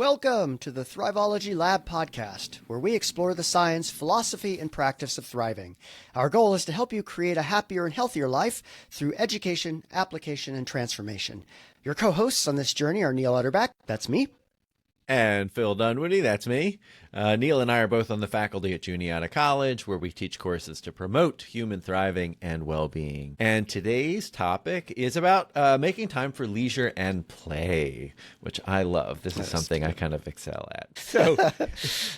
Welcome to the Thrivology Lab podcast, where we explore the science, philosophy, and practice of thriving. Our goal is to help you create a happier and healthier life through education, application, and transformation. Your co-hosts on this journey are Neil Utterback, that's me. And Phil Dunwoody, that's me. Neil and I are both on the faculty at Juniata College, where we teach courses to promote human thriving and well-being. And today's topic is about making time for leisure and play, which I love. This is something I kind of excel at. So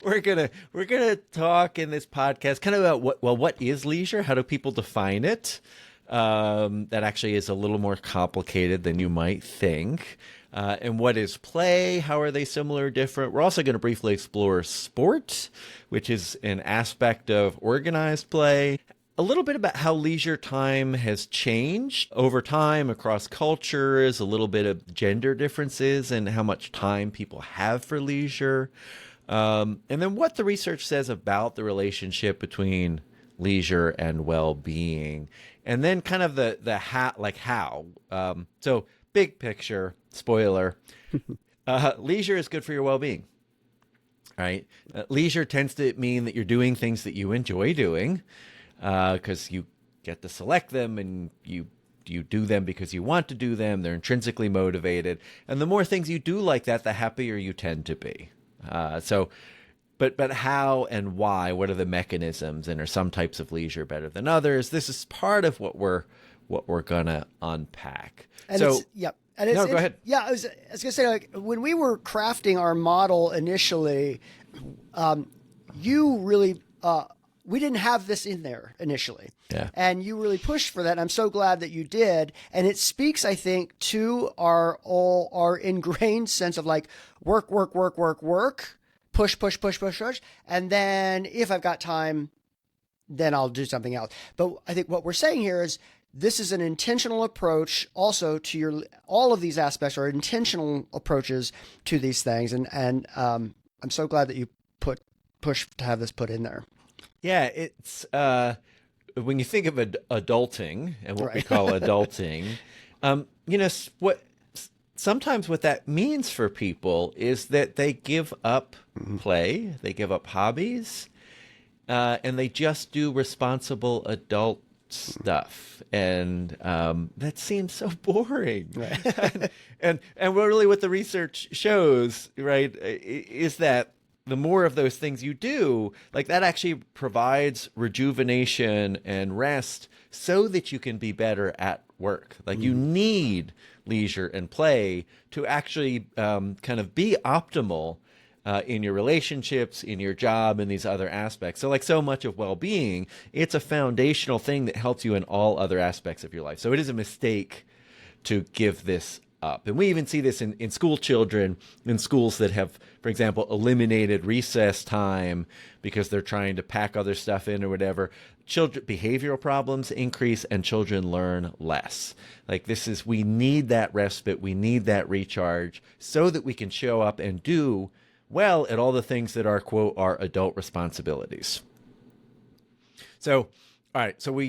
we're gonna talk in this podcast kind of about what is leisure? How do people define it? That actually is a little more complicated than you might think. And what is play? How are they similar or different? We're also going to briefly explore sport, which is an aspect of organized play. A little bit about how leisure time has changed over time across cultures, a little bit of gender differences and how much time people have for leisure. And then what the research says about the relationship between leisure and well-being. And then kind of the how. So big picture, spoiler, leisure is good for your well-being, right? Leisure tends to mean that you're doing things that you enjoy doing because you get to select them and you do them because you want to do them. They're intrinsically motivated. And the more things you do like that, the happier you tend to be. But how and why? What are the mechanisms? And are some types of leisure better than others? This is part of what we're gonna unpack. And so, go ahead. Yeah, I was gonna say, like, when we were crafting our model initially, you really we didn't have this in there initially. Yeah. And you really pushed for that. And I'm so glad that you did. And it speaks, I think, to our ingrained sense of like work, push. And then if I've got time, then I'll do something else. But I think what we're saying here is this is an intentional approach also to all of these aspects are intentional approaches to these things. And I'm so glad that you push to have this put in there. Yeah, it's when you think of adulting and what we call adulting, sometimes what that means for people is that they give up play, they give up hobbies, and they just do responsible adult stuff. And that seems so boring. Right. and really what the research shows, right, is that the more of those things you do, like that actually provides rejuvenation and rest so that you can be better at work. Like you need leisure and play to actually kind of be optimal in your relationships, in your job, and these other aspects. So like so much of well-being, it's a foundational thing that helps you in all other aspects of your life. So it is a mistake to give this up. And we even see this in school children, in schools that have, for example, eliminated recess time because they're trying to pack other stuff in or whatever. Children, behavioral problems increase and children learn less. Like we need that respite, we need that recharge so that we can show up and do well at all the things that are, quote, our adult responsibilities. So, all right, so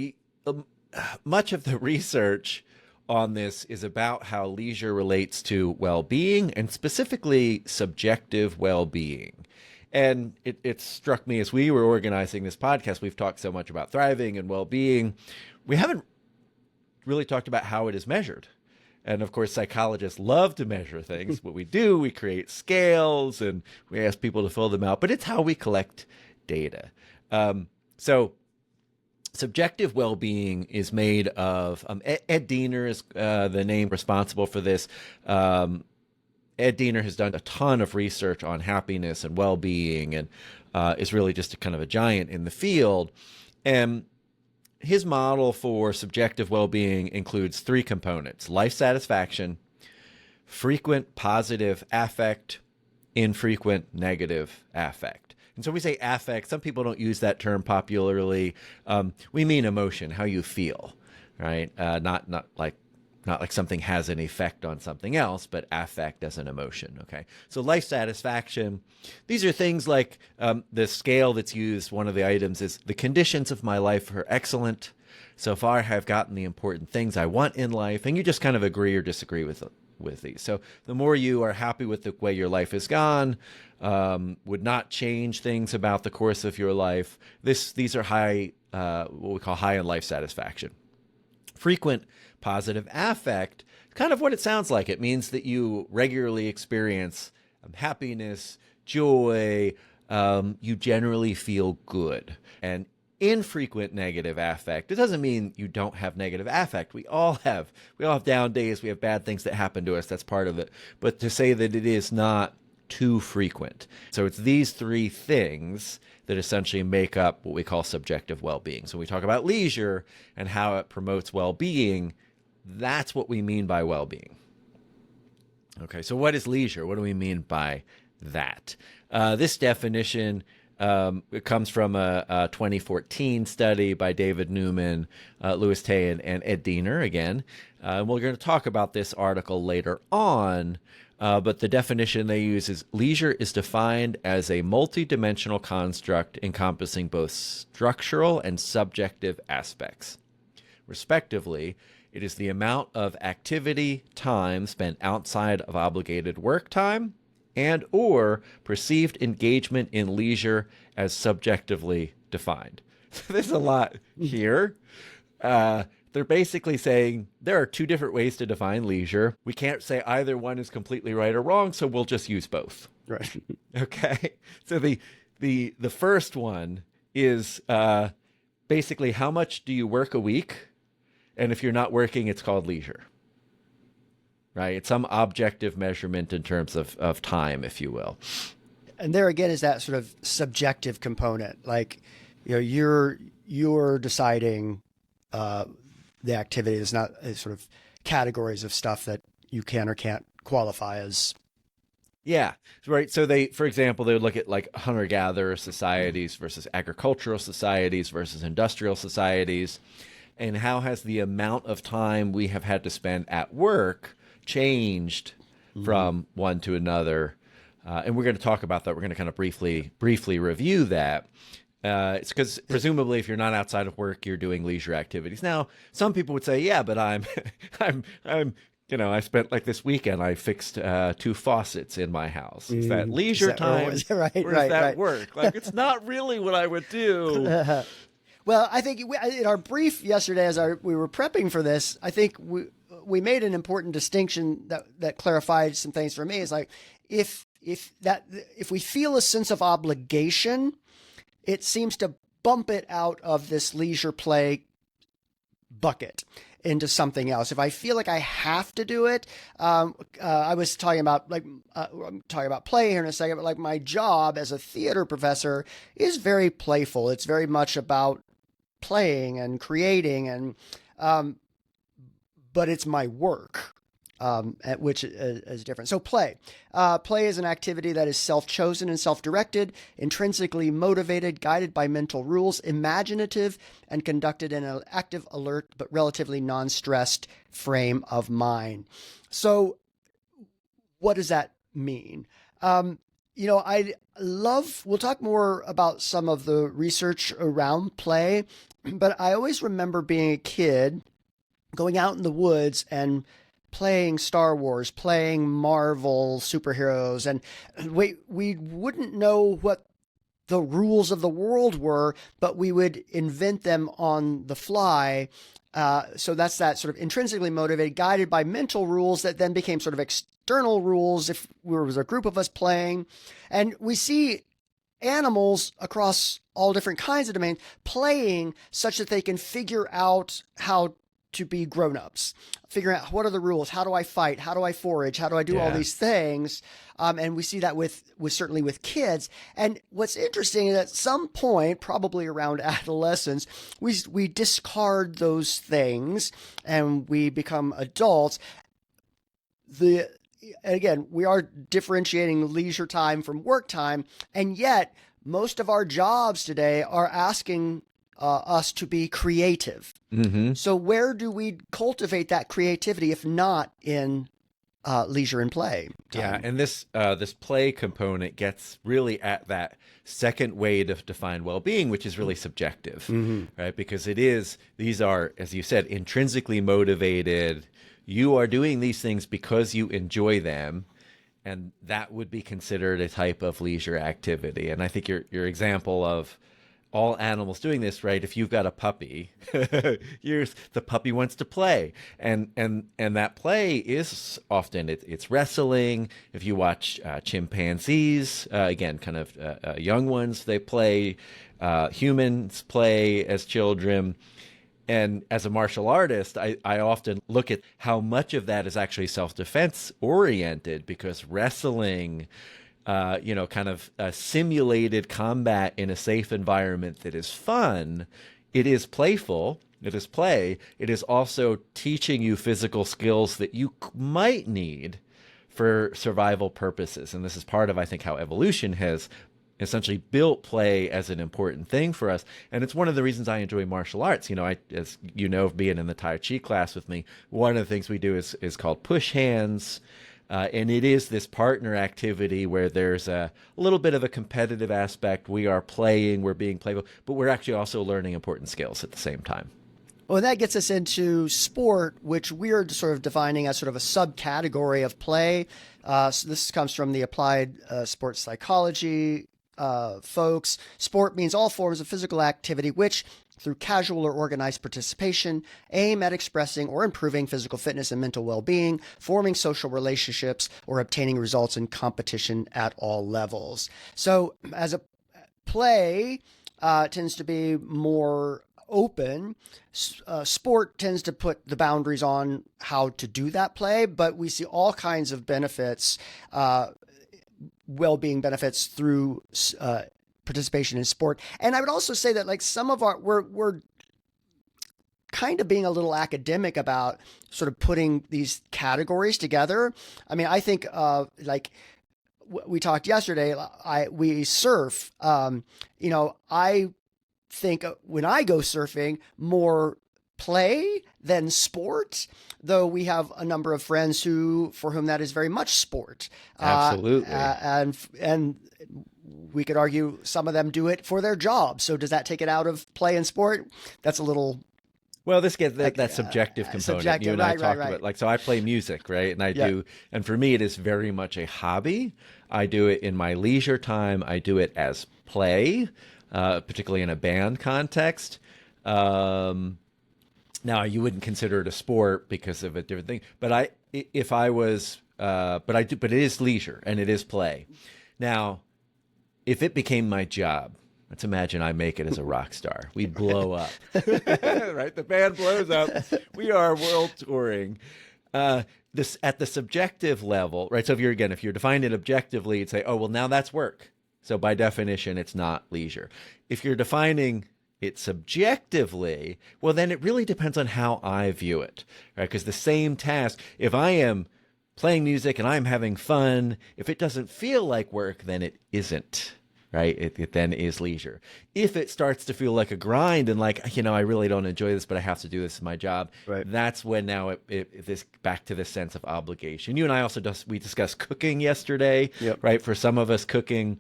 much of the research on this is about how leisure relates to well-being and specifically subjective well-being. And it struck me as we were organizing this podcast, we've talked so much about thriving and well-being. We haven't really talked about how it is measured. And of course, psychologists love to measure things. What we do, we create scales and we ask people to fill them out, but it's how we collect data. So subjective well-being is made of, Ed Diener is the name responsible for this. Ed Diener has done a ton of research on happiness and well-being and is really just a kind of a giant in the field. And his model for subjective well-being includes three components: life satisfaction, frequent positive affect, infrequent negative affect. And so we say affect. Some people don't use that term popularly. We mean emotion, how you feel, right? Not like something has an effect on something else, but affect as an emotion, okay? So life satisfaction, these are things like the scale that's used. One of the items is the conditions of my life are excellent. So far, I've gotten the important things I want in life. And you just kind of agree or disagree with with these. So the more you are happy with the way your life has gone, would not change things about the course of your life, these are high, what we call high in life satisfaction. Frequent positive affect, kind of what it sounds like. It means that you regularly experience happiness, joy, you generally feel good. And infrequent negative affect, it doesn't mean you don't have negative affect. We all have down days, we have bad things that happen to us, that's part of it. But to say that it is not too frequent. So it's these three things that essentially make up what we call subjective well-being. So when we talk about leisure and how it promotes well-being, that's what we mean by well-being. Okay, so what is leisure? What do we mean by that? This definition it comes from a 2014 study by David Newman, Louis Tay, and Ed Diener again. And we're going to talk about this article later on, but the definition they use is leisure is defined as a multidimensional construct encompassing both structural and subjective aspects. Respectively, it is the amount of activity time spent outside of obligated work time and or perceived engagement in leisure as subjectively defined. So there's a lot here. They're basically saying there are two different ways to define leisure. We can't say either one is completely right or wrong, so we'll just use both. Right. Okay. So the first one is basically how much do you work a week? And if you're not working, it's called leisure. Right? It's some objective measurement in terms of time, if you will. And there again is that sort of subjective component. Like, you're deciding the activity is not sort of categories of stuff that you can or can't qualify as. Yeah, right. So for example, they would look at like hunter-gatherer societies versus agricultural societies versus industrial societies, and how has the amount of time we have had to spend at work changed from one to another. And we're going to talk about that. We're going to kind of briefly review that. It's because presumably if you're not outside of work, you're doing leisure activities. Now, some people would say, yeah, but I'm I spent like this weekend, I fixed 2 faucets in my house. Is that leisure time? Or is that work? Like, it's not really what I would do. Well, I think in our brief yesterday, as we were prepping for this, I think we made an important distinction that clarified some things for me. Is like if we feel a sense of obligation, it seems to bump it out of this leisure play bucket into something else. If I feel like I have to do it, I was talking about I'm talking about play here in a second, but like my job as a theater professor is very playful. It's very much about playing and creating, and but it's my work, which is different. So play is an activity that is self-chosen and self-directed, intrinsically motivated, guided by mental rules, imaginative, and conducted in an active, alert, but relatively non-stressed frame of mind. So what does that mean? We'll talk more about some of the research around play, but I always remember being a kid going out in the woods and playing Star Wars, playing Marvel superheroes, and we wouldn't know what the rules of the world were, but we would invent them on the fly. So that's that sort of intrinsically motivated, guided by mental rules that then became sort of external rules if there was a group of us playing. And we see animals across all different kinds of domains playing such that they can figure out how to be grown-ups, figuring out what are the rules, how do I fight, how do I forage, how do I do all these things. And we see that with certainly with kids. And what's interesting is at some point, probably around adolescence, we discard those things and we become adults. Again, we are differentiating leisure time from work time, and yet most of our jobs today are asking us to be creative. Mm-hmm. So where do we cultivate that creativity if not in leisure and play time? Yeah, and this play component gets really at that second way to define well-being, which is really subjective, right? Because these are, as you said, intrinsically motivated, you are doing these things because you enjoy them, and that would be considered a type of leisure activity. And I think your example of all animals doing this, right? If you've got a puppy, the puppy wants to play, and that play is often it's wrestling. If you watch chimpanzees, again, kind of young ones, they play. Humans play as children. And as a martial artist, I often look at how much of that is actually self-defense oriented, because wrestling, kind of simulated combat in a safe environment that is fun. It is playful. It is play. It is also teaching you physical skills that you might need for survival purposes. And this is part of, I think, how evolution has essentially built play as an important thing for us. And it's one of the reasons I enjoy martial arts. As you know, being in the Tai Chi class with me, one of the things we do is called push hands. And it is this partner activity where there's a little bit of a competitive aspect. We are playing, we're being playful, but we're actually also learning important skills at the same time. Well, that gets us into sport, which we're sort of defining as sort of a subcategory of play. So this comes from the applied sports psychology folks. Sport means all forms of physical activity which, through casual or organized participation, aim at expressing or improving physical fitness and mental well-being, forming social relationships, or obtaining results in competition at all levels. So as a play tends to be more open. Sport tends to put the boundaries on how to do that play, but we see all kinds of benefits, well-being benefits through participation in sport. And I would also say that like some of we're kind of being a little academic about sort of putting these categories together. I mean, I think like we talked yesterday, we surf. I think when I go surfing, more play than sport, though we have a number of friends for whom that is very much sport. Absolutely. And we could argue some of them do it for their job. So does that take it out of play and sport? That's a little... Well, this gets that subjective component. Subjective, you and I talked right. about, like, so I play music, right? And I do, and for me, it is very much a hobby. I do it in my leisure time. I do it as play, particularly in a band context. Now, you wouldn't consider it a sport because of a different thing. But it is leisure and it is play. Now, if it became my job, let's imagine I make it as a rock star. We blow up, right? The band blows up. We are world touring. This at the subjective level, right? So if you're defining it objectively, you'd say, oh, well, now that's work. So by definition, it's not leisure. If you're defining it subjectively, well, then it really depends on how I view it, right? Because the same task, if I am playing music and I'm having fun, if it doesn't feel like work, then it isn't, right? It then is leisure. If it starts to feel like a grind and like, I really don't enjoy this, but I have to do this as my job, right, that's when now this back to this sense of obligation. You and I also we discussed cooking yesterday, yep, right? For some of us, cooking,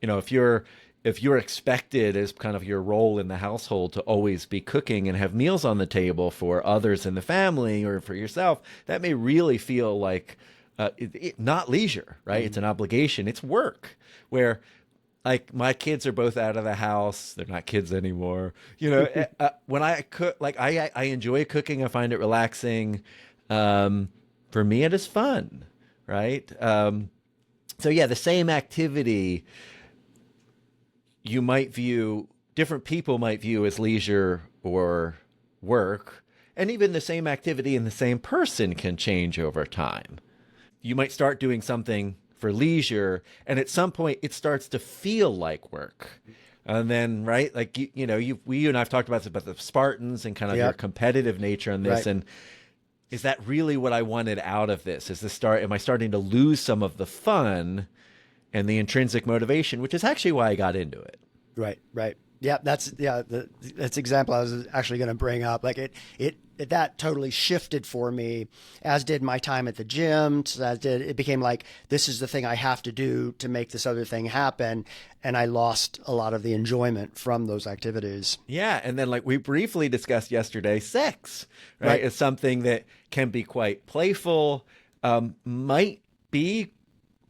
if you're expected as kind of your role in the household to always be cooking and have meals on the table for others in the family or for yourself, that may really feel like not leisure, right? Mm-hmm. It's an obligation. It's work. Where, like, my kids are both out of the house. They're not kids anymore. When I cook, like, I enjoy cooking. I find it relaxing. For me, it is fun, right? So yeah, the same activity different people might view as leisure or work, and even the same activity in the same person can change over time. You might start doing something for leisure, and at some point it starts to feel like work. And then, right, like, you and I've talked about this, about the Spartans and kind of your competitive nature on this, right, and is that really what I wanted out of this? Am I starting to lose some of the fun and the intrinsic motivation, which is actually why I got into it? Right. Yeah, that's the example I was actually going to bring up. Like that totally shifted for me, as did my time at the gym. As did it became like this is the thing I have to do to make this other thing happen, and I lost a lot of the enjoyment from those activities. Yeah, and then like we briefly discussed yesterday, sex, right? Is something that can be quite playful, might be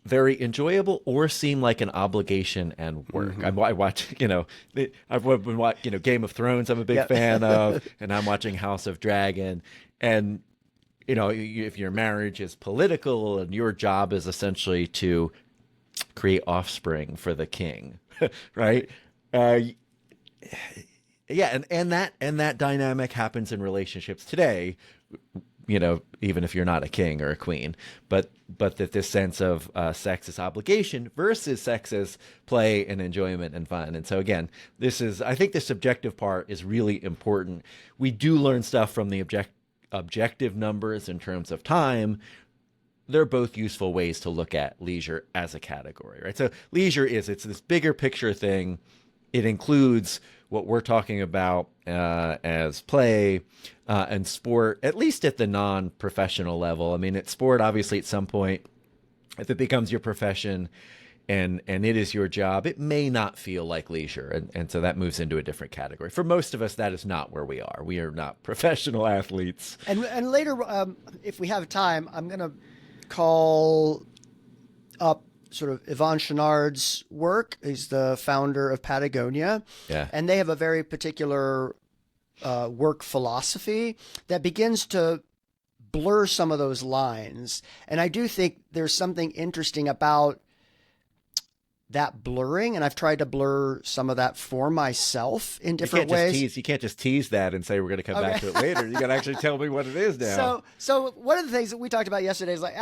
very enjoyable or seem like an obligation and work. I watch, I've been watching, Game of Thrones. I'm a big fan of, and I'm watching House of Dragon. And if your marriage is political and your job is essentially to create offspring for the king, right? Yeah, and that dynamic happens in relationships today. Even if you're not a king or a queen, but that this sense of sex as obligation versus sex as play and enjoyment and fun. And so again, I think the subjective part is really important. We do learn stuff from the objective numbers in terms of time. They're both useful ways to look at leisure as a category, right? So leisure it's this bigger picture thing. It includes what we're talking about as play and sport, at least at the non-professional level. I mean, at sport, obviously, at some point, if it becomes your profession and it is your job, it may not feel like leisure. And so that moves into a different category. For most of us, that is not where we are. We are not professional athletes. And later, if we have time, I'm going to call up sort of Yvon Chouinard's work. He's the founder of Patagonia. Yeah. And they have a very particular work philosophy that begins to blur some of those lines. And I do think there's something interesting about that blurring, and I've tried to blur some of that for myself in different ways. You can't just tease that and say we're going to come back to it later. You got to actually tell me what it is now. So one of the things that we talked about yesterday is like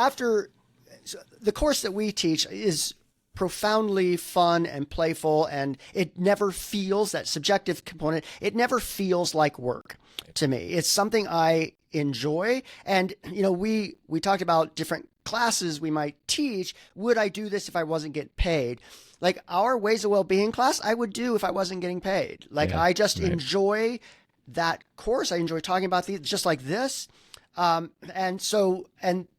the course that we teach is profoundly fun and playful, and it never feels, that subjective component, it never feels like work to me. It's something I enjoy. And, we talked about different classes we might teach. Would I do this if I wasn't getting paid? Like our Ways of Wellbeing class, I would do if I wasn't getting paid. Like I just enjoy that course. I enjoy talking about these just like this. And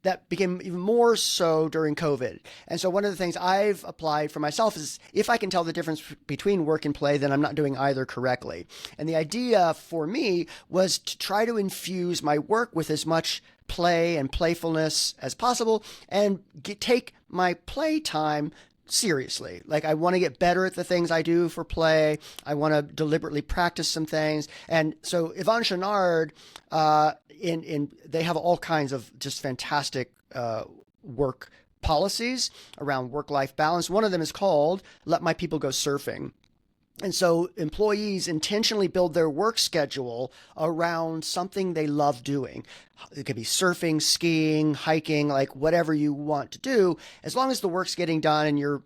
that became even more so during COVID. And so one of the things I've applied for myself is if I can tell the difference between work and play, then I'm not doing either correctly. And the idea for me was to try to infuse my work with as much play and playfulness as possible and take my play time seriously. Like I want to get better at the things I do for play. I want to deliberately practice some things. And so Yvon Chouinard, they have all kinds of just fantastic work policies around work-life balance. One of them is called Let My People Go Surfing. And so employees intentionally build their work schedule around something they love doing. It could be surfing, skiing, hiking, like whatever you want to do. As long as the work's getting done and you're,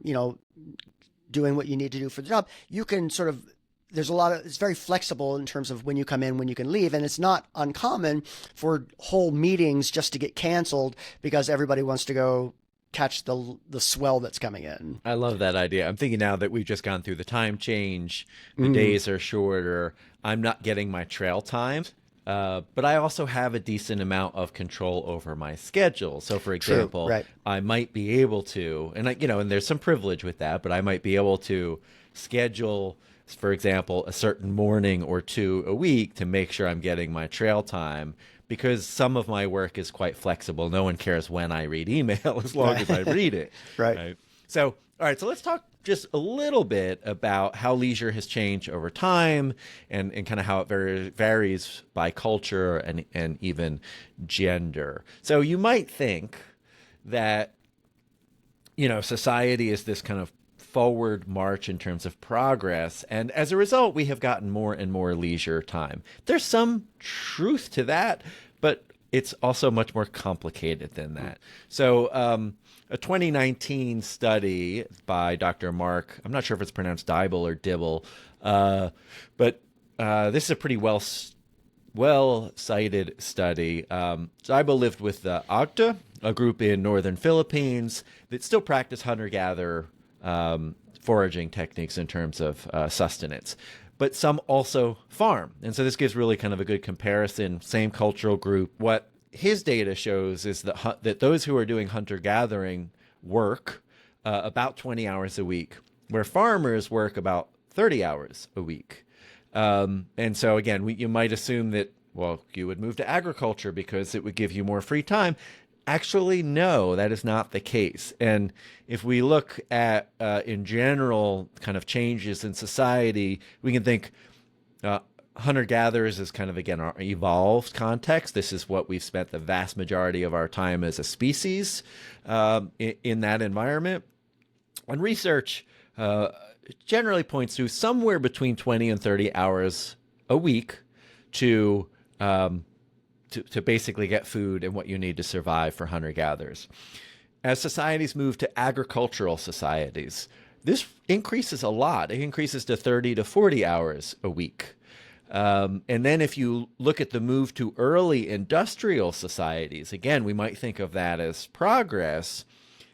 doing what you need to do for the job, you can sort of, it's very flexible in terms of when you come in, when you can leave. And it's not uncommon for whole meetings just to get canceled because everybody wants to go catch the swell that's coming in. I love that idea. I'm thinking now that we've just gone through the time change, the days are shorter, I'm not getting my trail time, but I also have a decent amount of control over my schedule. So for example, True, right. I might be able to, and and there's some privilege with that, but I might be able to schedule, for example, a certain morning or two a week to make sure I'm getting my trail time. Because some of my work is quite flexible. No one cares when I read email as long as I read it. Right. So, all right. So let's talk just a little bit about how leisure has changed over time and kind of how it varies by culture and even gender. So you might think that, society is this kind of forward march in terms of progress. And as a result, we have gotten more and more leisure time. There's some truth to that, but it's also much more complicated than that. So a 2019 study by Dr. Mark, I'm not sure if it's pronounced Dibble or Dibble, but this is a pretty well-cited study. Dibble lived with the Agta, a group in northern Philippines that still practice hunter-gatherer foraging techniques in terms of sustenance. but some also farm. And so this gives really kind of a good comparison, same cultural group. What his data shows is that those who are doing hunter-gathering work about 20 hours a week, where farmers work about 30 hours a week. And so again, you might assume that, well, you would move to agriculture because it would give you more free time. Actually, no, that is not the case. And if we look at, in general, kind of changes in society, we can think hunter-gatherers is kind of, again, our evolved context. This is what we've spent the vast majority of our time as a species in that environment. And research generally points to somewhere between 20 and 30 hours a week to basically get food and what you need to survive for hunter-gatherers. As societies move to agricultural societies, this increases a lot. It increases to 30 to 40 hours a week. And then if you look at the move to early industrial societies, again, we might think of that as progress.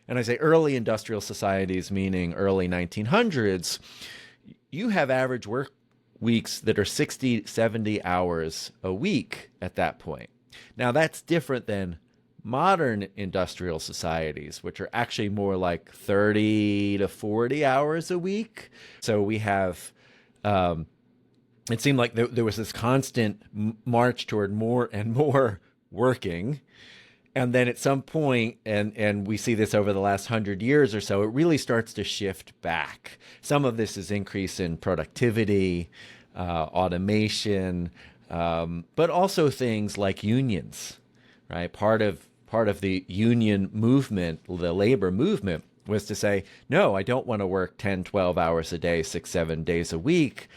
And I say early industrial societies, meaning early 1900s, you have average work weeks that are 60, 70 hours a week at that point. Now, that's different than modern industrial societies, which are actually more like 30 to 40 hours a week. So we have, it seemed like there was this constant march toward more and more working. And then at some point, and we see this over the last 100 years or so, it really starts to shift back. Some of this is increase in productivity, automation, but also things like unions, right? Part of the union movement, the labor movement, was to say, no, I don't want to work 10, 12 hours a day, 6, 7 days a week.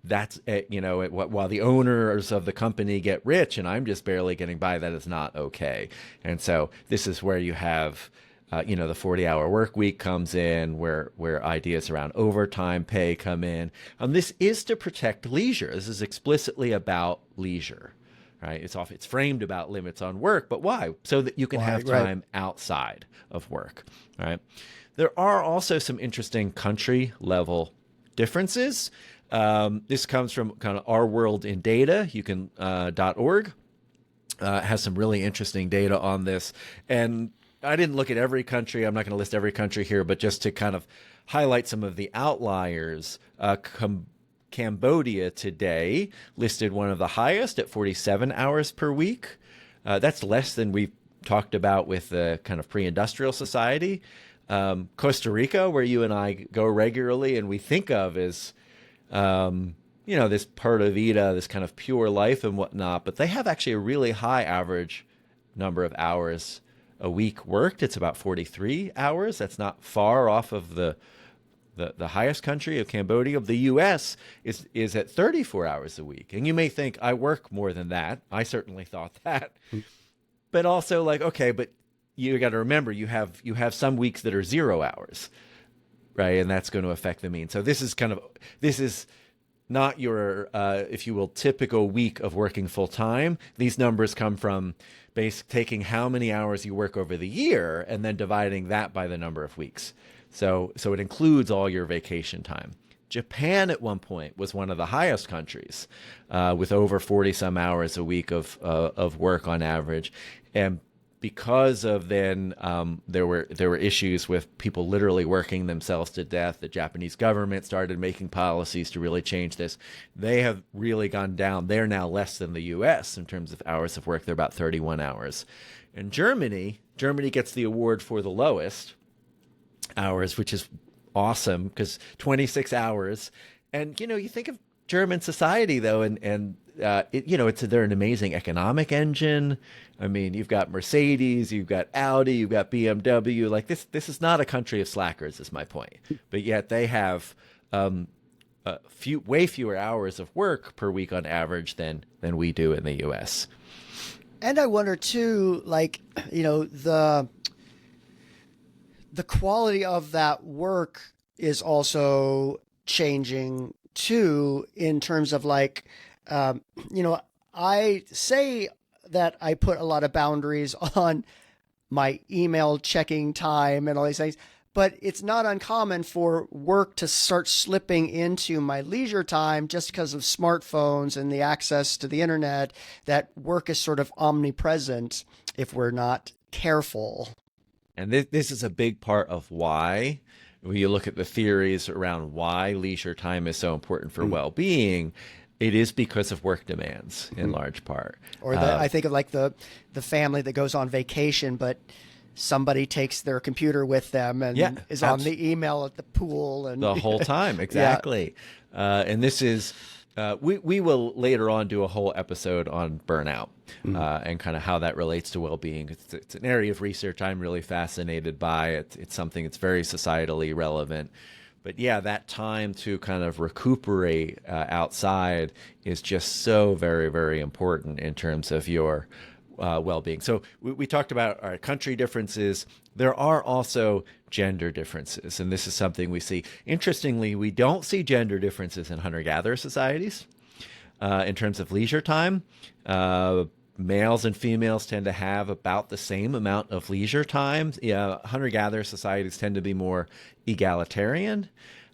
That's, while the owners of the company get rich and I'm just barely getting by, that is not okay. And so this is where you have, the 40-hour work week comes in, where ideas around overtime pay come in. This is to protect leisure. This is explicitly about leisure, right? It's framed about limits on work, but why? So that you can have time outside of work, right? There are also some interesting country level differences. This comes from kind of Our World in Data. You can .org has some really interesting data on this. And I didn't look at every country. I'm not going to list every country here, but just to kind of highlight some of the outliers. Cambodia today listed one of the highest at 47 hours per week. That's less than we talked about with the kind of pre-industrial society. Costa Rica, where you and I go regularly and we think of as this Pura Vida, this kind of pure life and whatnot, but they have actually a really high average number of hours a week worked. It's about 43 hours. That's not far off of the highest country of Cambodia. The U.S. is at 34 hours a week. And you may think, I work more than that. I certainly thought that. But also okay, but you got to remember, you have some weeks that are 0 hours. Right, and that's going to affect the mean. So this is not your, if you will, typical week of working full time. These numbers come from taking how many hours you work over the year and then dividing that by the number of weeks. So it includes all your vacation time. Japan at one point was one of the highest countries, with over 40 some hours a week of work on average, and because of then there were issues with people literally working themselves to death. The Japanese government started making policies to really change this. They have really gone down. They're now less than the U.S. in terms of hours of work. They're about 31 hours. And Germany gets the award for the lowest hours, which is awesome, because 26 hours. And, you think of German society, though, and they're an amazing economic engine. I mean, you've got Mercedes, you've got Audi, you've got BMW. Like this is not a country of slackers, is my point. But yet they have way fewer hours of work per week on average than we do in the U.S. And I wonder too, the quality of that work is also changing too, in terms of I say that I put a lot of boundaries on my email checking time and all these things, but it's not uncommon for work to start slipping into my leisure time just because of smartphones and the access to the internet, that work is sort of omnipresent if we're not careful. And this is a big part of why, when you look at the theories around why leisure time is so important for well-being, it is because of work demands in large part. Or I think of like the family that goes on vacation, but somebody takes their computer with them and is on the email at the pool and the whole time. Exactly. And this is, we will later on do a whole episode on burnout and kind of how that relates to well-being. It's an area of research I'm really fascinated by. It's something that's very societally relevant. But yeah, that time to kind of recuperate outside is just so very, very important in terms of your well-being. So we talked about our country differences. There are also gender differences, and this is something we see. Interestingly, we don't see gender differences in hunter-gatherer societies in terms of leisure time. Males and females tend to have about the same amount of leisure time. Hunter-gatherer societies tend to be more egalitarian.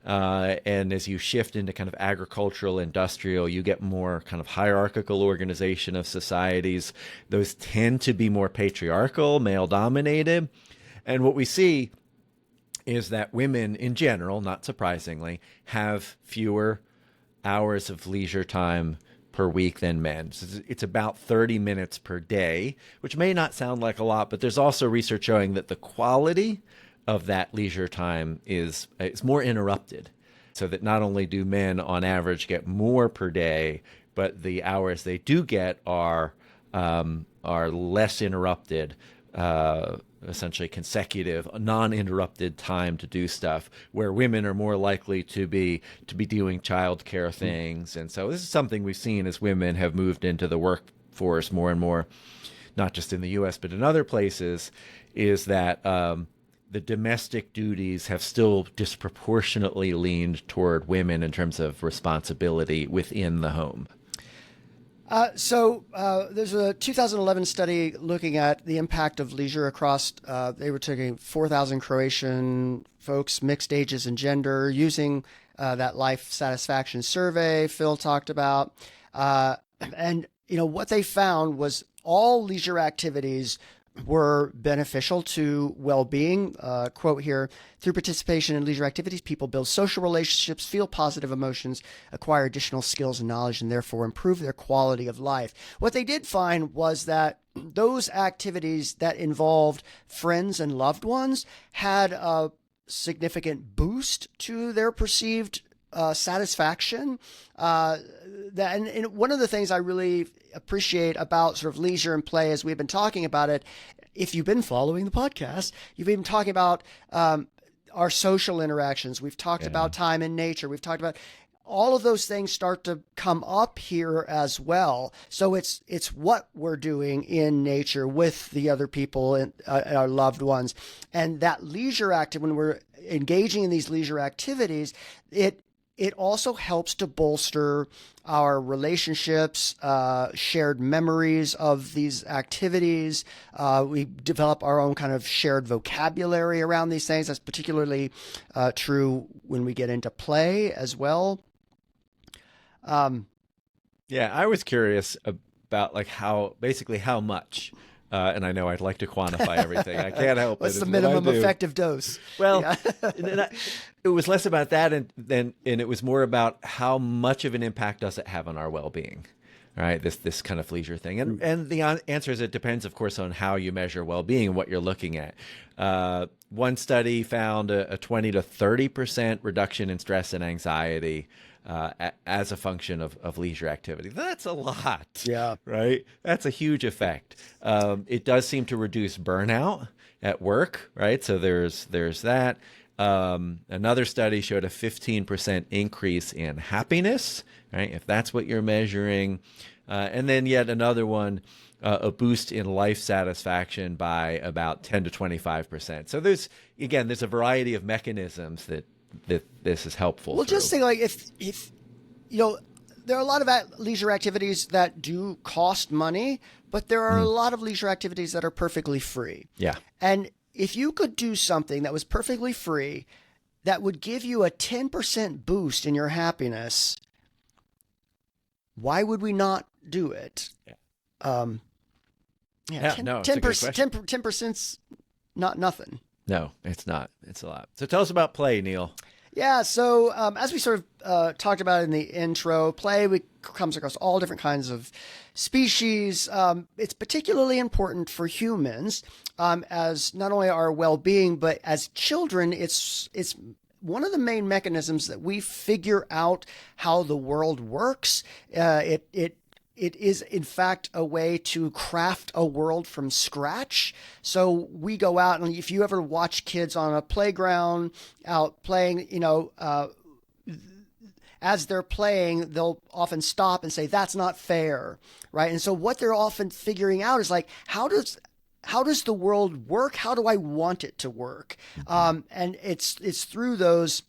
And as you shift into kind of agricultural, industrial, you get more kind of hierarchical organization of societies. Those tend to be more patriarchal, male-dominated. And what we see is that women in general, not surprisingly, have fewer hours of leisure time per week than men. So it's about 30 minutes per day, which may not sound like a lot, but there's also research showing that the quality of that leisure time is more interrupted, so that not only do men on average get more per day, but the hours they do get are less interrupted, essentially consecutive, non-interrupted time to do stuff, where women are more likely to be doing childcare things. And so this is something we've seen as women have moved into the workforce more and more, not just in the US, but in other places, is that the domestic duties have still disproportionately leaned toward women in terms of responsibility within the home. So there's a 2011 study looking at the impact of leisure across, they were taking 4,000 Croatian folks, mixed ages and gender, using that life satisfaction survey Phil talked about. And, what they found was all leisure activities were beneficial to well-being. Quote here, through participation in leisure activities, people build social relationships, feel positive emotions, acquire additional skills and knowledge, and therefore improve their quality of life. What they did find was that those activities that involved friends and loved ones had a significant boost to their perceived satisfaction. And one of the things I really appreciate about sort of leisure and play, as we've been talking about it, if you've been following the podcast, you've been talking about our social interactions. We've talked about time in nature. We've talked about all of those things start to come up here as well. So it's what we're doing in nature with the other people and our loved ones. And that leisure active, when we're engaging in these leisure activities, it also helps to bolster our relationships, shared memories of these activities. We develop our own kind of shared vocabulary around these things. That's particularly true when we get into play as well. Yeah, I was curious about how much. And I know I'd like to quantify everything. I can't help it. What's the minimum effective dose? Well, it was less about that, and it was more about how much of an impact does it have on our well-being, right? This kind of leisure thing. And the answer is it depends, of course, on how you measure well-being and what you're looking at. One study found a 20 to 30% reduction in stress and anxiety as a function of leisure activity. That's a lot. Yeah. Right? That's a huge effect. It does seem to reduce burnout at work, right? So there's that. Another study showed a 15% increase in happiness, right? If that's what you're measuring. And then yet another one, a boost in life satisfaction by about 10 to 25%. So there's a variety of mechanisms that this is helpful. Well, just think if there are a lot of leisure activities that do cost money, but there are a lot of leisure activities that are perfectly free. Yeah. And if you could do something that was perfectly free that would give you a 10% boost in your happiness, why would we not do it? Yeah, 10%'s not nothing. No, it's not. It's a lot. So tell us about play, Neil. Yeah, so as we sort of talked about in the intro, play comes across all different kinds of species. It's particularly important for humans as not only our well-being, but as children, it's one of the main mechanisms that we figure out how the world works. It is, in fact, a way to craft a world from scratch. So we go out, and if you ever watch kids on a playground out playing, as they're playing, they'll often stop and say, "That's not fair," right? And so what they're often figuring out is like, how does the world work? How do I want it to work? And it's through those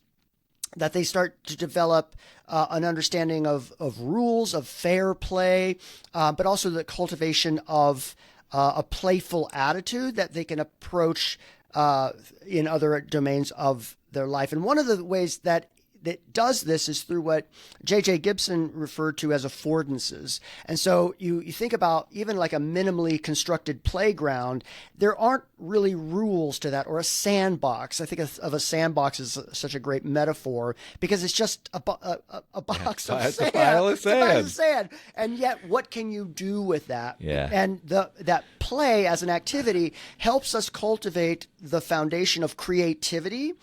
that they start to develop an understanding of rules, of fair play, but also the cultivation of a playful attitude that they can approach in other domains of their life. And one of the ways that does this is through what J.J. Gibson referred to as affordances. And so you think about even like a minimally constructed playground, there aren't really rules to that, or a sandbox. I think of a sandbox as such a great metaphor because it's just a box of sand. A pile of sand. And yet what can you do with that? Yeah. And that play as an activity helps us cultivate the foundation of creativity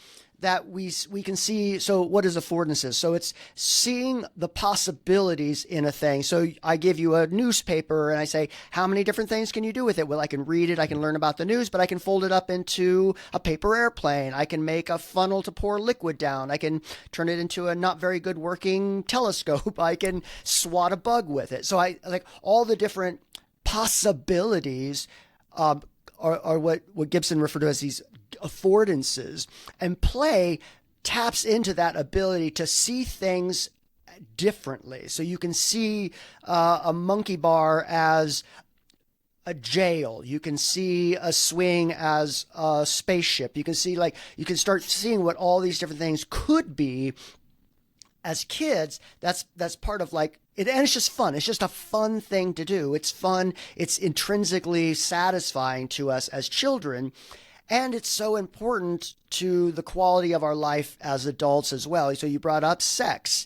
that we can see. So what is affordances? So it's seeing the possibilities in a thing. So I give you a newspaper and I say, how many different things can you do with it? Well, I can read it, I can learn about the news, but I can fold it up into a paper airplane. I can make a funnel to pour liquid down. I can turn it into a not very good working telescope. I can swat a bug with it. So I like all the different possibilities are what Gibson referred to as these affordances, and play taps into that ability to see things differently. So you can see a monkey bar as a jail. You can see a swing as a spaceship. You can see you can start seeing what all these different things could be. As kids, that's part of and it's just fun. It's just a fun thing to do. It's fun. It's intrinsically satisfying to us as children. And it's so important to the quality of our life as adults as well. So you brought up sex.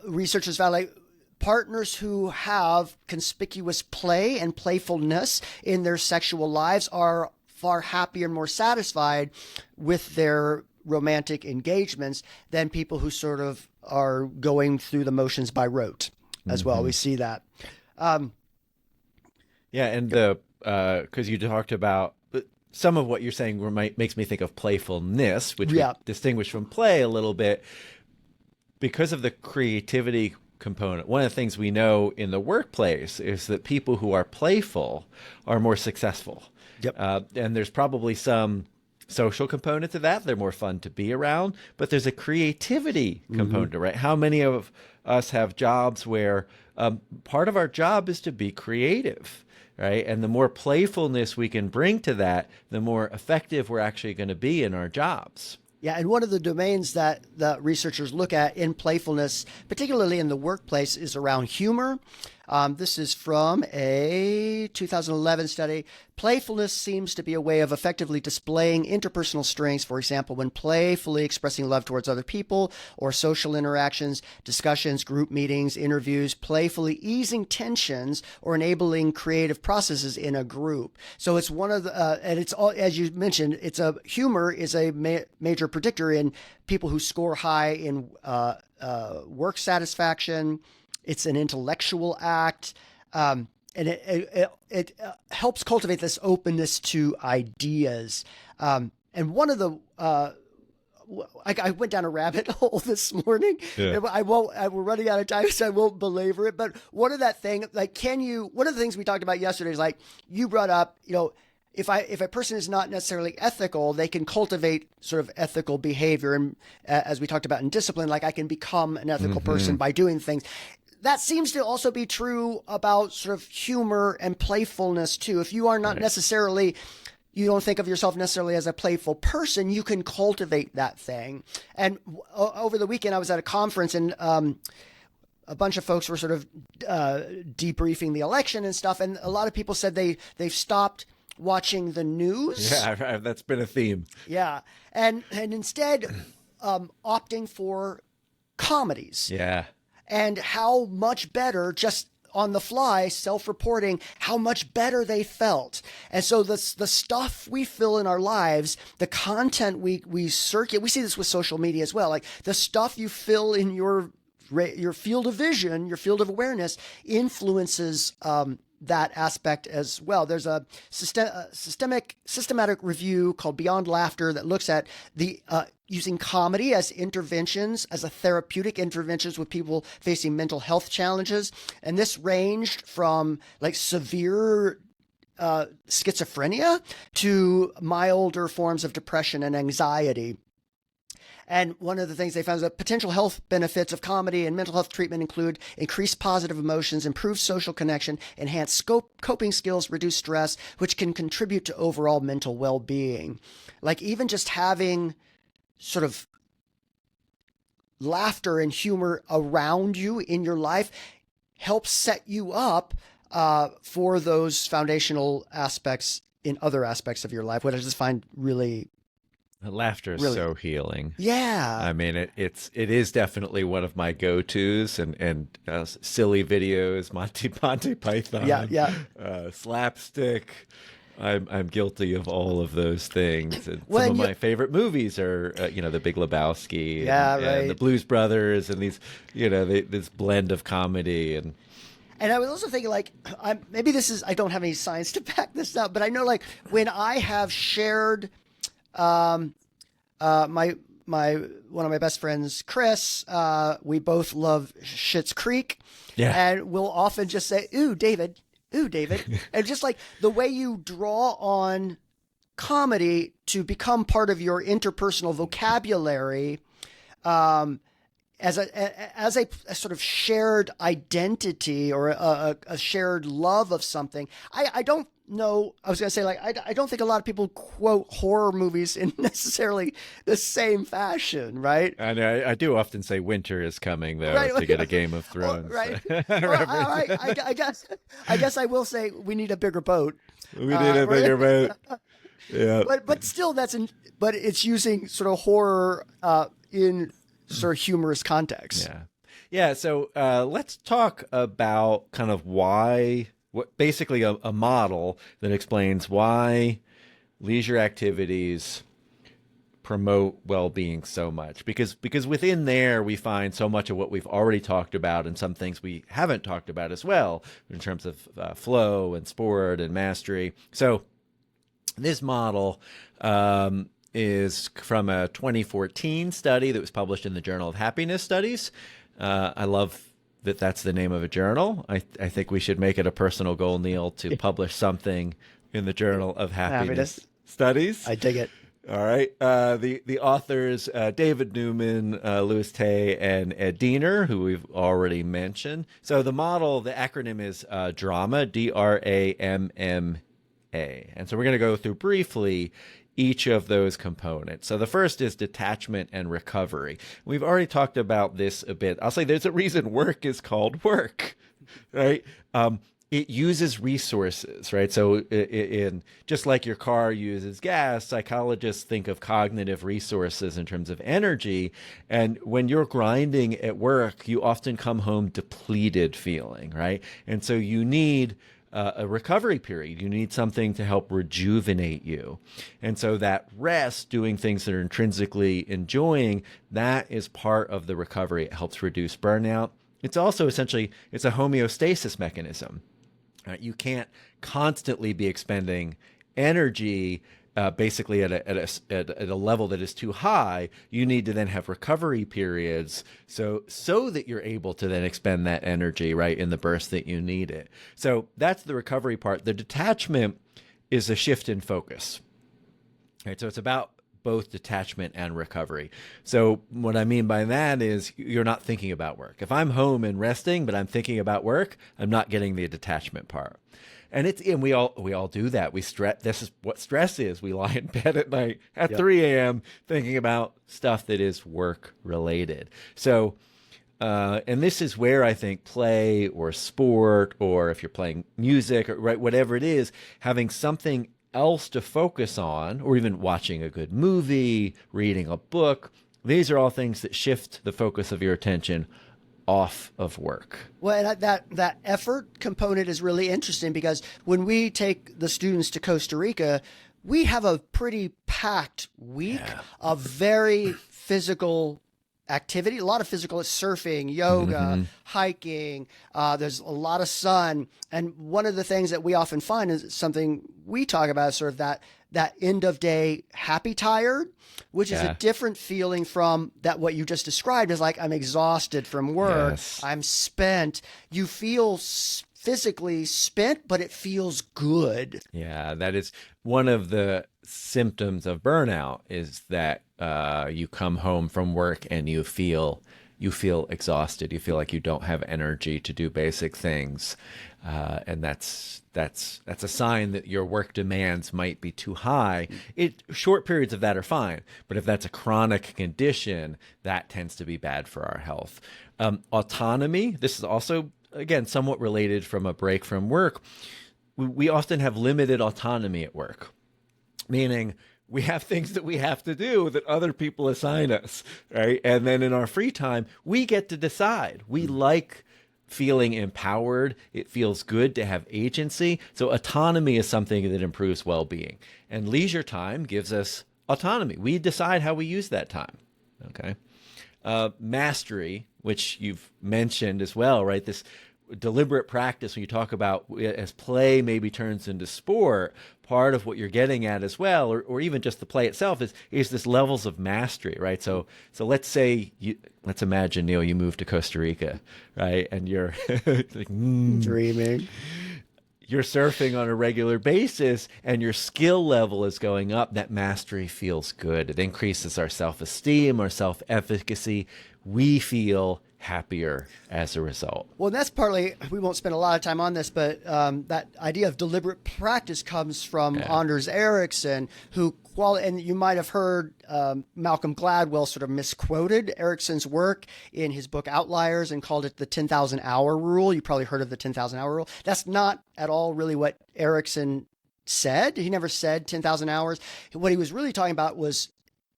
Researchers found partners who have conspicuous play and playfulness in their sexual lives are far happier and more satisfied with their romantic engagements than people who sort of are going through the motions by rote as well. We see that. And because you talked about some of what you're saying makes me think of playfulness, which we distinguish from play a little bit because of the creativity component. One of the things we know in the workplace is that people who are playful are more successful. And there's probably some social component to that. They're more fun to be around, but there's a creativity component to it, right? How many of us have jobs where part of our job is to be creative, right? And the more playfulness we can bring to that, the more effective we're actually going to be in our jobs. Yeah, and one of the domains that the researchers look at in playfulness, particularly in the workplace, is around humor. This is from a 2011 study. Playfulness seems to be a way of effectively displaying interpersonal strengths, for example, when playfully expressing love towards other people or social interactions, discussions, group meetings, interviews, playfully easing tensions or enabling creative processes in a group. So it's one of the, and it's all, as you mentioned, humor is a major predictor in people who score high in work satisfaction. It's an intellectual act, and it helps cultivate this openness to ideas. And one of the I went down a rabbit hole this morning. Yeah. We're running out of time, so I won't belabor it. But one of the things we talked about yesterday is you brought up, if a person is not necessarily ethical, they can cultivate sort of ethical behavior. And as we talked about in discipline, I can become an ethical person by doing things. That seems to also be true about sort of humor and playfulness too. If you are not necessarily, you don't think of yourself necessarily as a playful person, you can cultivate that thing. And over the weekend, I was at a conference, and a bunch of folks were sort of debriefing the election and stuff. And a lot of people said they've stopped watching the news. Yeah, that's been a theme. Yeah. And instead opting for comedies. Yeah. And how much better, just on the fly, self-reporting, how much better they felt. And so the stuff we fill in our lives, the content we circulate, we see this with social media as well. Like the stuff you fill in your field of vision, your field of awareness, influences that aspect as well. There's a systematic review called Beyond Laughter that looks at the using comedy as interventions, as a therapeutic interventions with people facing mental health challenges. And this ranged from like severe schizophrenia to milder forms of depression and anxiety. And one of the things they found is that potential health benefits of comedy and mental health treatment include increased positive emotions, improved social connection, enhanced coping skills, reduced stress, which can contribute to overall mental well-being. Like even just having sort of laughter and humor around you in your life helps set you up for those foundational aspects in other aspects of your life, which I just find really... Laughter is so healing. Yeah. I mean, it is definitely one of my go-tos, and silly videos, Monty Python, slapstick. I'm guilty of all of those things. And some of my favorite movies are, The Big Lebowski, and the Blues Brothers, and these, this blend of comedy and. And I was also thinking, like, maybe this is, I don't have any science to back this up, but I know, like, when I have shared. My one of my best friends, Chris, we both love Schitt's Creek. Yeah. And we'll often just say, ooh, David. And just like the way you draw on comedy to become part of your interpersonal vocabulary, as a sort of shared identity or a shared love of something. I don't know. I was going to say, like, I don't think a lot of people quote horror movies in necessarily the same fashion, right? I know. I do often say winter is coming, though, to get a Game of Thrones. Right. I guess I will say we need a bigger boat. We need a bigger boat. Yeah. But still, but it's using sort of horror in sort of humorous context. Yeah. So let's talk about kind of basically a model that explains why leisure activities promote well-being so much. Because within there, we find so much of what we've already talked about and some things we haven't talked about as well in terms of flow and sport and mastery. So this model is from a 2014 study that was published in the Journal of Happiness Studies. I love that that's the name of a journal. I think we should make it a personal goal, Neil, to publish something in the Journal of Happiness Studies. I dig it. All right. The authors, David Newman, Louis Tay, and Ed Diener, who we've already mentioned. So the model, the acronym is DRAMMA, DRAMMA. And so we're going to go through briefly each of those components. So the first is detachment and recovery. We've already talked about this a bit. I'll say there's a reason work is called work, right? It uses resources, right? So in just like your car uses gas, psychologists think of cognitive resources in terms of energy. And when you're grinding at work, you often come home depleted feeling, right? And so you need a recovery period. You need something to help rejuvenate you. And so that rest, doing things that are intrinsically enjoying, that is part of the recovery. It helps reduce burnout. It's also essentially, it's a homeostasis mechanism. You can't constantly be expending energy basically at a level that is too high. You need to then have recovery periods so that you're able to then expend that energy right in the burst that you need it. So that's the recovery part. The detachment is a shift in focus. Right? So it's about both detachment and recovery. So what I mean by that is you're not thinking about work. If I'm home and resting, but I'm thinking about work, I'm not getting the detachment part. And we all do that. We stress. This is what stress is. We lie in bed at night at Yep. 3 a.m. thinking about stuff that is work related. So, and this is where I think play or sport, or if you're playing music or whatever it is, having something else to focus on, or even watching a good movie, reading a book. These are all things that shift the focus of your attention off of work. Well, and that effort component is really interesting, because when we take the students to Costa Rica, we have a pretty packed week of very physical activity, a lot of physical surfing, yoga, hiking. There's a lot of sun. And one of the things that we often find is something we talk about is sort of that end of day happy tired, which is a different feeling from that what you just described as like, I'm exhausted from work. Yes. I'm spent. You feel physically spent, but it feels good. Yeah, that is one of the symptoms of burnout, is that you come home from work and you feel exhausted. You feel like you don't have energy to do basic things, and that's a sign that your work demands might be too high. Short periods of that are fine, but if that's a chronic condition, that tends to be bad for our health. Autonomy. This is also, again, somewhat related from a break from work. We often have limited autonomy at work, meaning we have things that we have to do that other people assign us, right? And then in our free time, we get to decide. We like feeling empowered. It feels good to have agency. So autonomy is something that improves well-being. And leisure time gives us autonomy. We decide how we use that time, okay? Mastery, which you've mentioned as well, right? This deliberate practice, when you talk about as play maybe turns into sport, part of what you're getting at as well, or even just the play itself, is this levels of mastery, right? So let's say let's imagine, Neil, you move to Costa Rica, right? And you're like, Dreaming. You're surfing on a regular basis and your skill level is going up. That mastery feels good. It increases our self-esteem, our self-efficacy. We feel happier as a result. Well, that's partly, we won't spend a lot of time on this, but that idea of deliberate practice comes from Anders Ericsson, and you might have heard Malcolm Gladwell sort of misquoted Ericsson's work in his book Outliers and called it the 10,000 hour rule. You probably heard of the 10,000 hour rule. That's not at all really what Ericsson said. He never said 10,000 hours. What he was really talking about was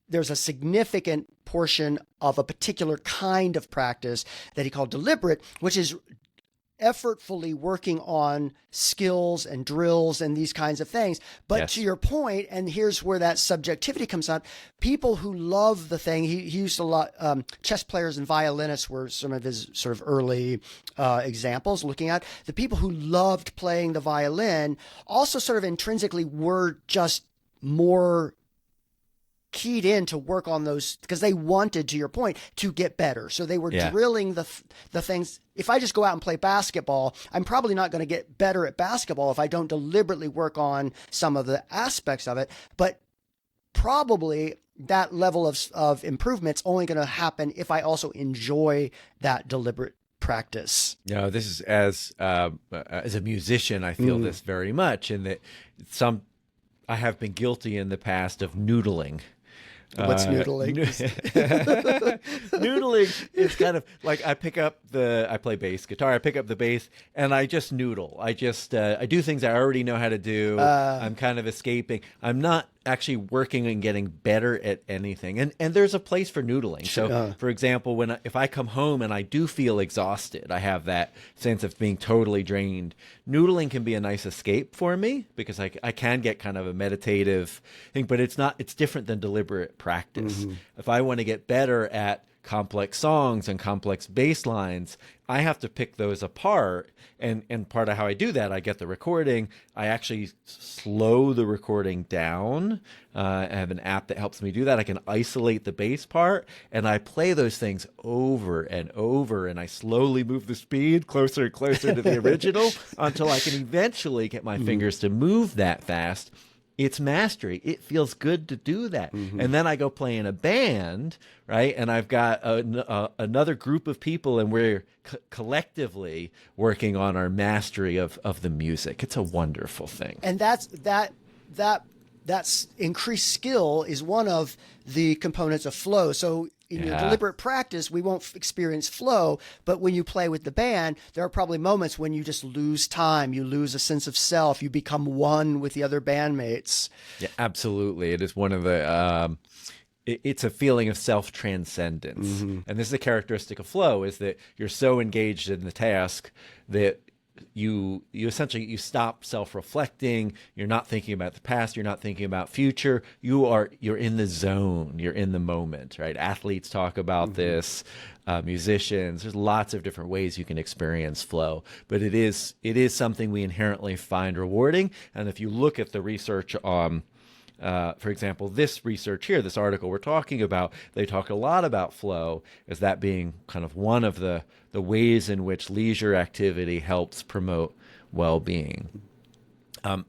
there's a significant portion of a particular kind of practice that he called deliberate, which is effortfully working on skills and drills and these kinds of things. But to your point, and here's where that subjectivity comes up, people who love the thing, he used a lot, chess players and violinists were some of his sort of early examples looking at. The people who loved playing the violin also sort of intrinsically were just more keyed in to work on those because they wanted, to your point, to get better. So they were drilling the things. If I just go out and play basketball, I'm probably not going to get better at basketball if I don't deliberately work on some of the aspects of it. But probably that level of improvement's only going to happen if I also enjoy that deliberate practice. Yeah, this is as a musician, I feel this very much, in that I have been guilty in the past of noodling. What's noodling? Noodling is kind of like I play bass guitar. I pick up the bass and I just noodle. I do things I already know how to do. I'm kind of escaping. I'm not actually working and getting better at anything. And there's a place for noodling. So, for example, if I come home and I do feel exhausted, I have that sense of being totally drained. Noodling can be a nice escape for me because I can get kind of a meditative thing, but it's different than deliberate practice. If I want to get better at complex songs and complex bass lines, I have to pick those apart. And part of how I do that, I get the recording. I actually slow the recording down. I have an app that helps me do that. I can isolate the bass part, and I play those things over and over, and I slowly move the speed closer and closer to the original until I can eventually get my fingers to move that fast. It's mastery. It feels good to do that. And then I go play in a band, right? And I've got another group of people, and we're collectively working on our mastery of the music. It's a wonderful thing. And that's increased skill is one of the components of flow. So in your deliberate practice, we won't experience flow, but when you play with the band, there are probably moments when you just lose time, you lose a sense of self, you become one with the other bandmates. Yeah, absolutely. It is one of the it's a feeling of self-transcendence. And this is a characteristic of flow, is that you're so engaged in the task that you essentially, you stop self-reflecting. You're not thinking about the past. You're not thinking about future. You're in the zone. You're in the moment, right? Athletes talk about this, musicians. There's lots of different ways you can experience flow, but it is something we inherently find rewarding. And if you look at the research on, for example, this research here, this article we're talking about, they talk a lot about flow as that being kind of one of the ways in which leisure activity helps promote well-being.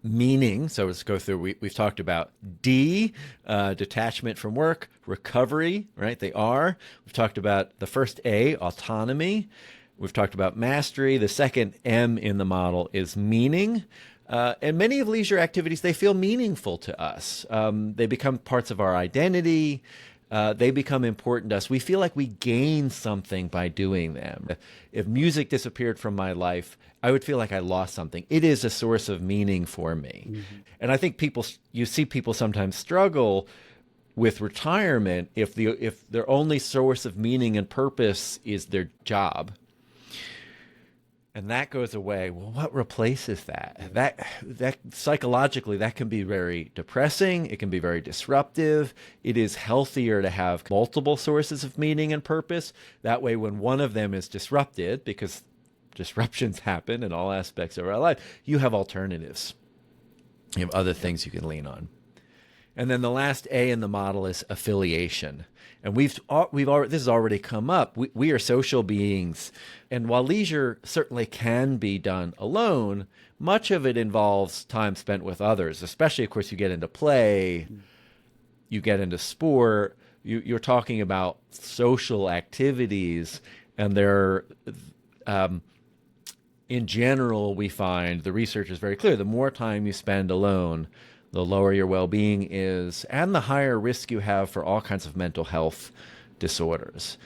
Meaning, so let's go through, we've talked about D, detachment from work, recovery, right? They are. We've talked about the first A, autonomy. We've talked about mastery. The second M in the model is meaning. And many of leisure activities, they feel meaningful to us. They become parts of our identity. They become important to us. We feel like we gain something by doing them. If music disappeared from my life, I would feel like I lost something. It is a source of meaning for me. And I think you see people sometimes struggle with retirement if their only source of meaning and purpose is their job. And that goes away. Well, what replaces that? That psychologically, that can be very depressing. It can be very disruptive. It is healthier to have multiple sources of meaning and purpose. That way, when one of them is disrupted, because disruptions happen in all aspects of our life, you have alternatives. You have other things you can lean on. And then the last A in the model is affiliation. And we've already, this has already come up. We are social beings. And while leisure certainly can be done alone, much of it involves time spent with others, especially, of course, you get into play, you get into sport, you're talking about social activities. And they're, in general, we find the research is very clear. The more time you spend alone, the lower your well-being is, and the higher risk you have for all kinds of mental health disorders.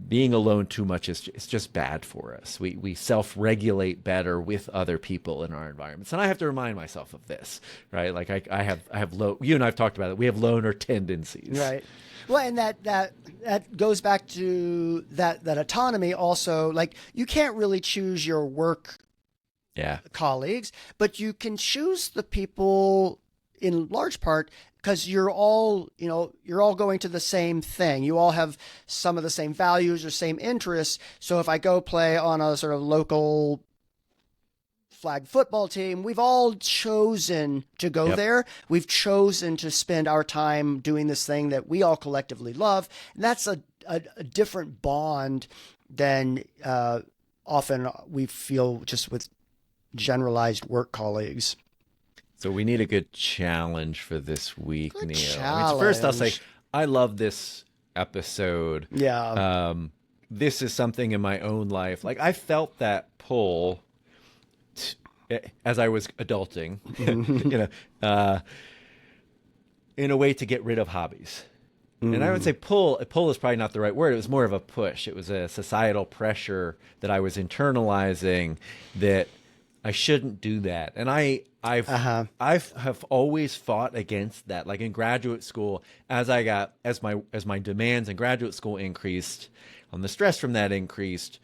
Being alone too much is just bad for us. We self-regulate better with other people in our environments. And I have to remind myself of this, right? Like I have low, you and I have talked about it. We have loner tendencies. Right. Well, and that goes back to that autonomy also. Like, you can't really choose your work colleagues, but you can choose the people in large part because you're all going to the same thing. You all have some of the same values or same interests. So if I go play on a sort of local flag football team, we've all chosen to go there. We've chosen to spend our time doing this thing that we all collectively love. And that's a different bond than often we feel just with generalized work colleagues. So we need a good challenge for this week, Good Neil. challenge. First, I'll say I love this episode. Yeah. This is something in my own life. Like, I felt that pull as I was adulting, in a way to get rid of hobbies. And I would say pull is probably not the right word. It was more of a push. It was a societal pressure that I was internalizing that I shouldn't do that. And I've always fought against that. Like in graduate school, as my demands in graduate school increased, the stress from that increased,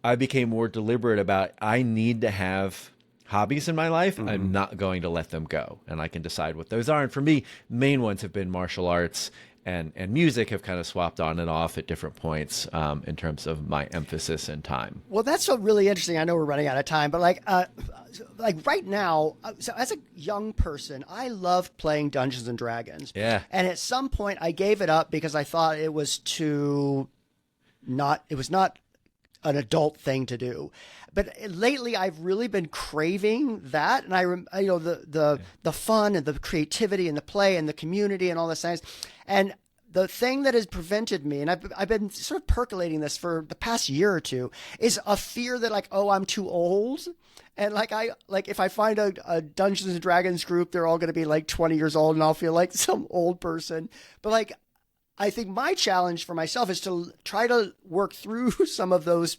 I became more deliberate about I need to have hobbies in my life. I'm not going to let them go. And I can decide what those are. And for me, main ones have been martial arts and music have kind of swapped on and off at different points in terms of my emphasis and time. Well, that's so really interesting. I know we're running out of time, but like right now, so as a young person, I loved playing Dungeons and Dragons. Yeah. And at some point I gave it up because I thought it was not an adult thing to do. But lately, I've really been craving that, and the fun and the creativity and the play and the community and all this things. And the thing that has prevented me, and I've been sort of percolating this for the past year or two, is a fear that like, oh, I'm too old. And if I find a Dungeons and Dragons group, they're all going to be like 20 years old, and I'll feel like some old person. But like, I think my challenge for myself is to try to work through some of those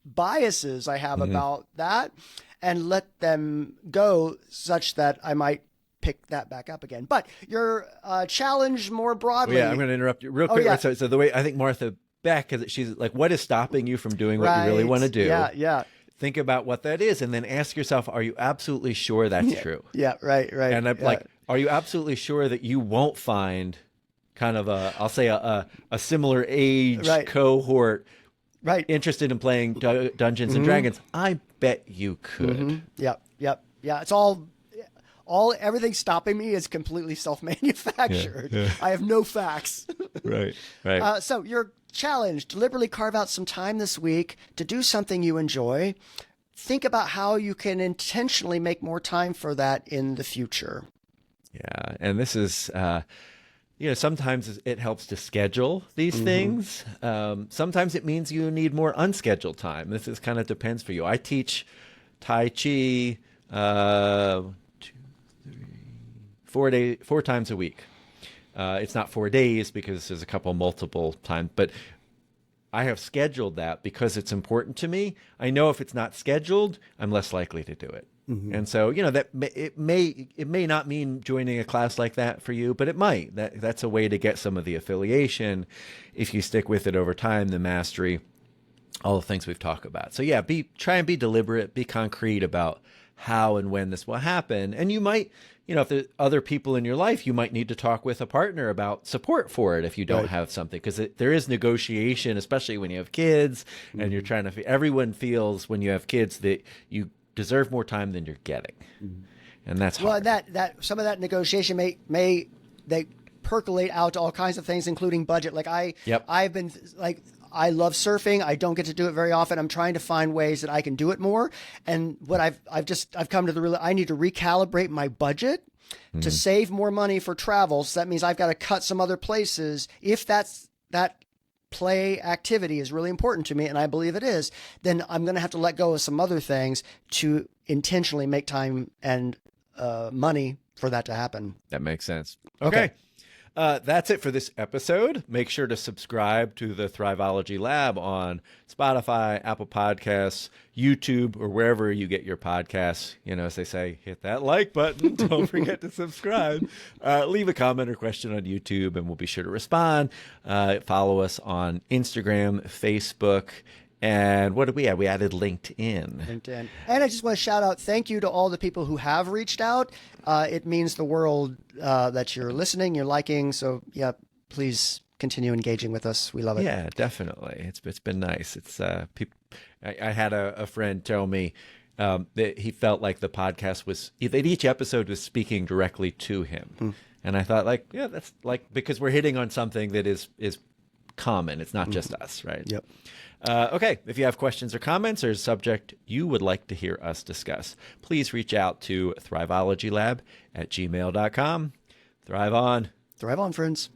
biases I have about that and let them go, such that I might pick that back up again. But your challenge more broadly. I'm going to interrupt you real quick. Yeah. So the way I think Martha Beck, she's like, what is stopping you from doing what you really want to do? Yeah. Think about what that is, and then ask yourself, are you absolutely sure that's true? Yeah, right. And I'm like, are you absolutely sure that you won't find kind of I'll say a similar age cohort interested in playing Dungeons and Dragons? I bet you could. Yep. It's everything stopping me is completely self-manufactured. Yeah. I have no facts. Right. So your challenge: deliberately carve out some time this week to do something you enjoy. Think about how you can intentionally make more time for that in the future. Yeah, and this is. Sometimes it helps to schedule these things. Sometimes it means you need more unscheduled time. This is kind of depends for you. I teach Tai Chi 4 times a week. It's not 4 days because there's a couple multiple times, but I have scheduled that because it's important to me. I know if it's not scheduled, I'm less likely to do it. And so, that it may not mean joining a class like that for you, but it might. That's a way to get some of the affiliation if you stick with it over time, the mastery, all the things we've talked about. So yeah, try and be deliberate, be concrete about how and when this will happen. And you might, if there's other people in your life, you might need to talk with a partner about support for it if you don't have something, because there is negotiation, especially when you have kids and you're trying to, everyone feels when you have kids that you deserve more time than you're getting. And that's hard. Well, that some of that negotiation may percolate out to all kinds of things, including budget. Like I've been like, I love surfing. I don't get to do it very often. I'm trying to find ways that I can do it more. And what I've come to I need to recalibrate my budget to save more money for travel. So that means I've got to cut some other places. If that play activity is really important to me, and I believe it is, then I'm going to have to let go of some other things to intentionally make time and money for that to happen. That makes sense. Okay. That's it for this episode. Make sure to subscribe to the Thrivology Lab on Spotify, Apple Podcasts, YouTube, or wherever you get your podcasts. As they say, hit that like button. Don't forget to subscribe. Leave a comment or question on YouTube, and we'll be sure to respond. Follow us on Instagram, Facebook, and what did we add? We added LinkedIn. And I just want to shout out, thank you to all the people who have reached out. It means the world that you're listening, you're liking. So yeah, please continue engaging with us. We love it. Yeah, definitely. It's been nice. It's I had a friend tell me that he felt like the podcast that each episode was speaking directly to him. And I thought that's because we're hitting on something that is common. It's not just us, right? Yep. Okay, if you have questions or comments or a subject you would like to hear us discuss, please reach out to thrivologylab@gmail.com. Thrive on. Thrive on, friends.